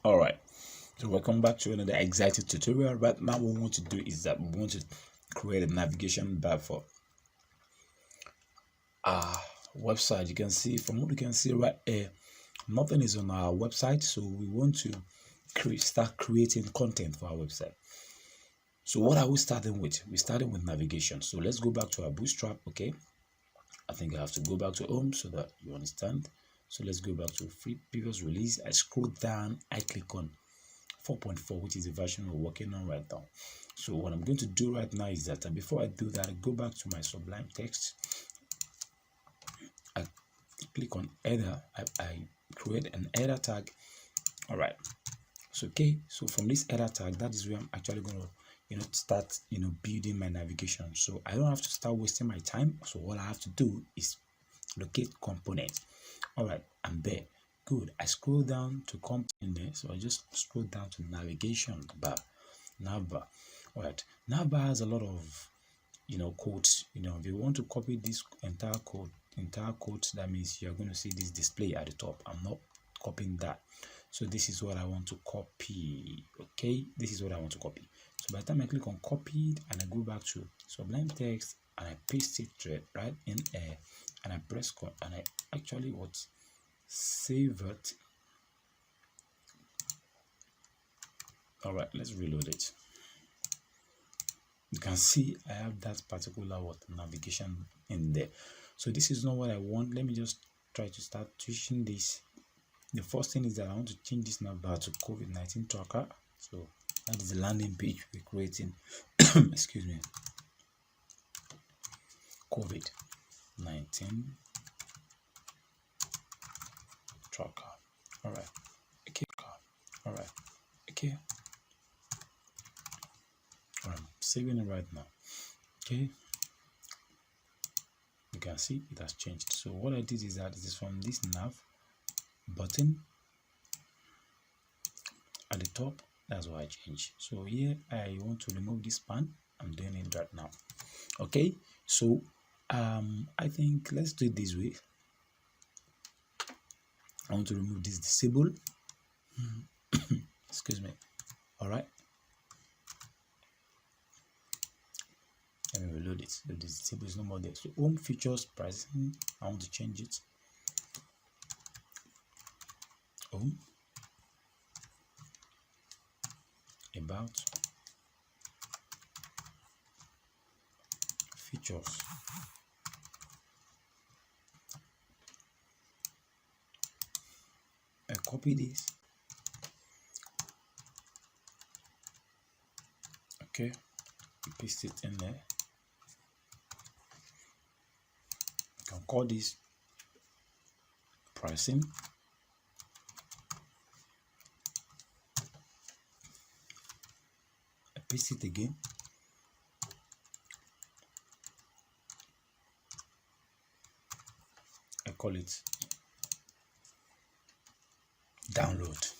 All right, so welcome back to another exciting tutorial. Right now what we want to do is that we want to create a navigation bar for our website. You can see, from what you can see right here, nothing is on our website, so we want to start creating content for our website. So what are we starting with? We're starting with navigation. So let's go back to our bootstrap. Okay, I think I have to go back to home so that you understand. So let's go back to previous release. I scroll down, I click on 4.4, which is the version we're working on right now. So what I'm going to do right now is that, before I do that, I go back to my Sublime text. I click on header. I create an header tag. All right. So okay. So from this header tag, that is where I'm actually going to, start, building my navigation. So I don't have to start wasting my time. So what I have to do is locate component. All right. I'm there. Good. I scroll down to component there. So I just scroll down to navigation bar. Navbar. All right. Navbar has a lot of, codes. If you want to copy this entire code, that means you're going to see this display at the top. I'm not copying that. So this is what I want to copy. Okay. This is what I want to copy. So by the time I click on copied and I go back to Sublime text and I paste it right in there and I press and I actually save it. All right, let's reload it. You can see I have that particular navigation in there. So this is not what I want. Let me just try to start switching this. The first thing is that I want to change this navbar to COVID-19 tracker. So that is the landing page we're creating. Excuse me. COVID-19 tracker. All right. Okay. All right. Okay. I'm saving it right now. Okay, you can see it has changed. So what I did is that it is from this nav button at the top. That's what I changed. So here I want to remove this span. I'm doing it right now. Okay, so I think let's do it this way. I want to remove this disable. Excuse me. All right, let me reload it. So this disable is no more there. So home features pricing, I want to change it. Home, about, features. I copy this. Okay, paste it in there. You can call this pricing. I paste it again. I call it download.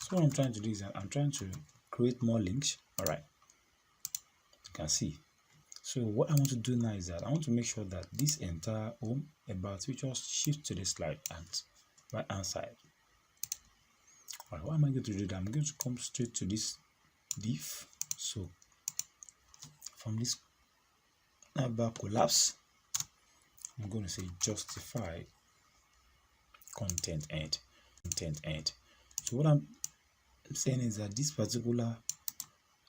So what I'm trying to do is that I'm trying to create more links. All right, you can see. So what I want to do now is that I want to make sure that this entire home about features shift to the slide and right hand side. All right, what am I going to do? I'm going to come straight to this div. So from this navbar collapse, I'm going to say justify content end. So what I'm saying is that this particular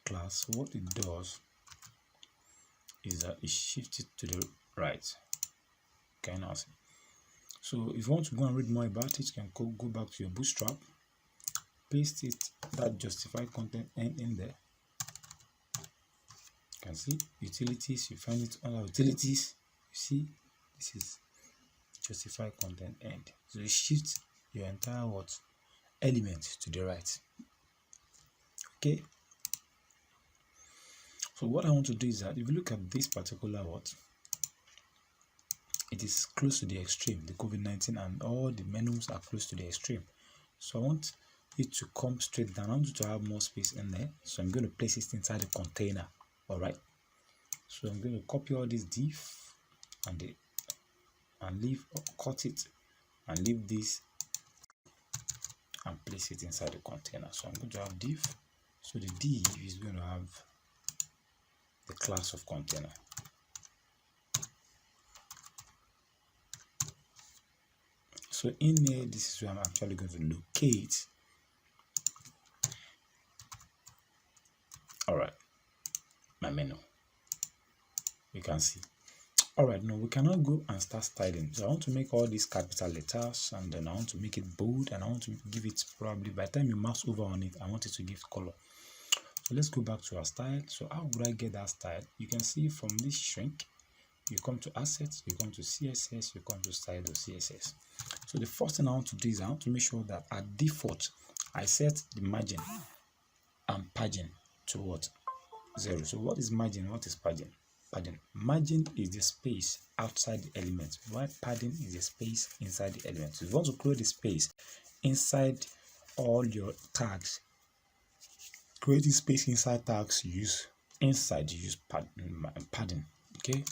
class, what it does is that it shifts it to the right. Okay, now see. So if you want to go and read more about it, you can go back to your bootstrap, paste it, that justify content end in there. You can see utilities, you find it under utilities. You see, this is justify content end. So it shifts your entire element to the right. Okay, so what I want to do is that if you look at this particular it is close to the extreme, the COVID-19 and all the menus are close to the extreme. So I want it to come straight down. I want it to have more space in there, so I'm going to place it inside the container. All right, so I'm going to copy all this div and leave, cut it and leave this and place it inside the container. So I'm going to have div. So the div is going to have the class of container. So in here, this is where I'm actually going to locate. All right, my menu. You can see. All right, now we cannot go and start styling. So I want to make all these capital letters, and then I want to make it bold, and I want to give it probably by the time you mouse over on it, I want it to give color. So let's go back to our style. So how would I get that style? You can see from this shrink, you come to assets, you come to CSS, you come to style of CSS. So the first thing I want to do is I want to make sure that at default, I set the margin and padding to what? 0. So what is margin? What is padding? Padding. Margin is the space outside the element, while padding is the space inside the element. So if you want to create the space inside all your tags, creating space inside tags, you use padding. Okay.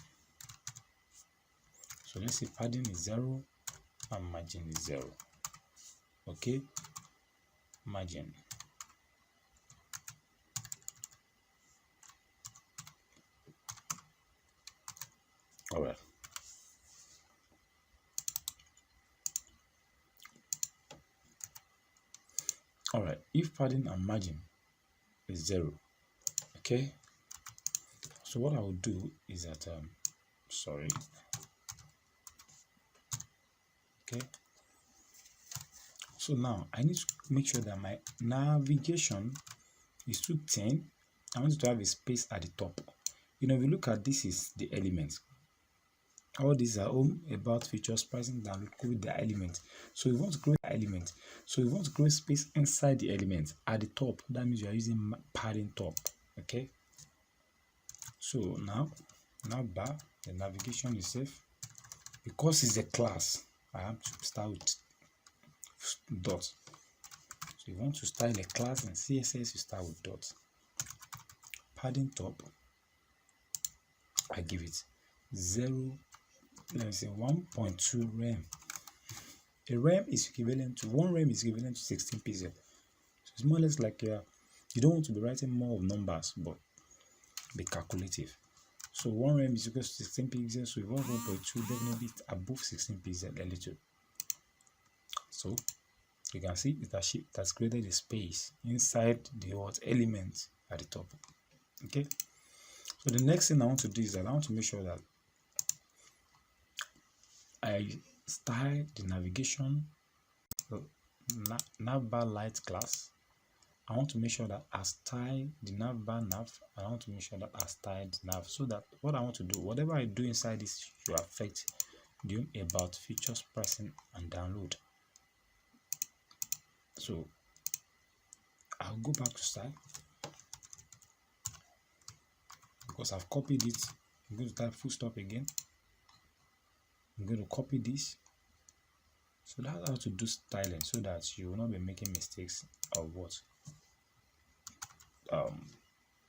So let's say padding is 0 and margin is 0. Okay. Margin. All right. All right. If padding and margin is 0, okay. So what I will do is that sorry. Okay. So now I need to make sure that my navigation is to 10. I want to have a space at the top. You know, if you look at this is the elements. All these are home, about, features, pricing, download, with the element. So you want to create the element. So you want to create space inside the element at the top. That means you are using padding top. Okay. So now bar, the navigation is safe. Because it's a class, I have to start with dots. So you want to style a class in CSS, you start with dots. Padding top, I give it 0. Let's say 1.2 rem. A rem is equivalent to 1 rem is equivalent to 16 pixels. So it's more or less like you don't want to be writing more of numbers, but be calculative. So 1 rem is equal to 16 pixels. So if 1.2 definitely above 16 pixels a little. So you can see it has created a space inside the word element at the top. Okay. So the next thing I want to do is that I want to make sure that I style the navigation, navbar light class. I want to make sure that I style the navbar nav. I want to make sure that I style the nav, so that what I want to do, whatever I do inside this should affect the about, features, pricing, and download. So I'll go back to style because I've copied it. I'm going to type full stop again. I'm going to copy this. So that's how to do styling, so that you will not be making mistakes of what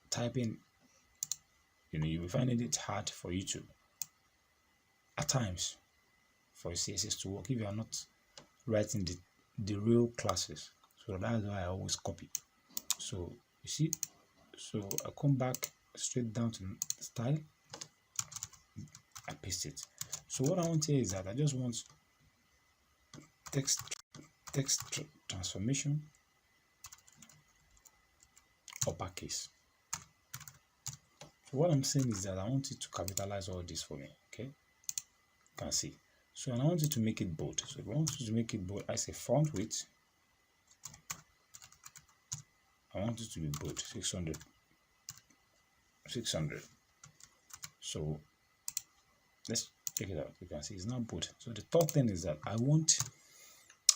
typing. You know, you will find it hard for you to at times for CSS to work if you are not writing the real classes. So that's why I always copy. So you see, so I come back straight down to style, I paste it. So what I want here is that I just want text transformation uppercase. So what I'm saying is that I want it to capitalize all this for me. Okay, you can see. So and I want you to make it bold. So if I want you to make it bold, I say font width. I want it to be bold, 600. So let's check it out. You can see it's not bold. So the third thing is that I want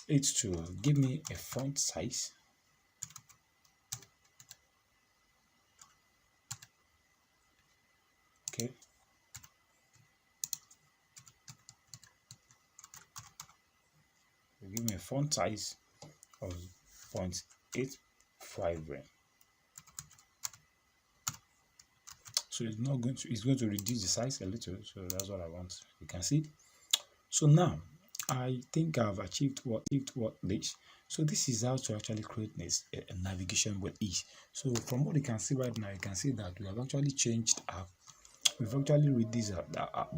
it to give me a font size. Okay. Give me a font size of 0.85 rem. So it's going to reduce the size a little. So that's what I want. You can see. So now I think I've achieved what this. So this is how to actually create this navigation with ease. So from what you can see right now, you can see that we have actually changed our, we've actually read this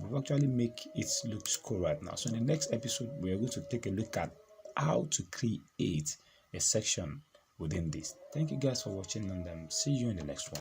we've actually make it look cool right now. So in the next episode, we are going to take a look at how to create a section within this. Thank you guys for watching, and see you in the next one.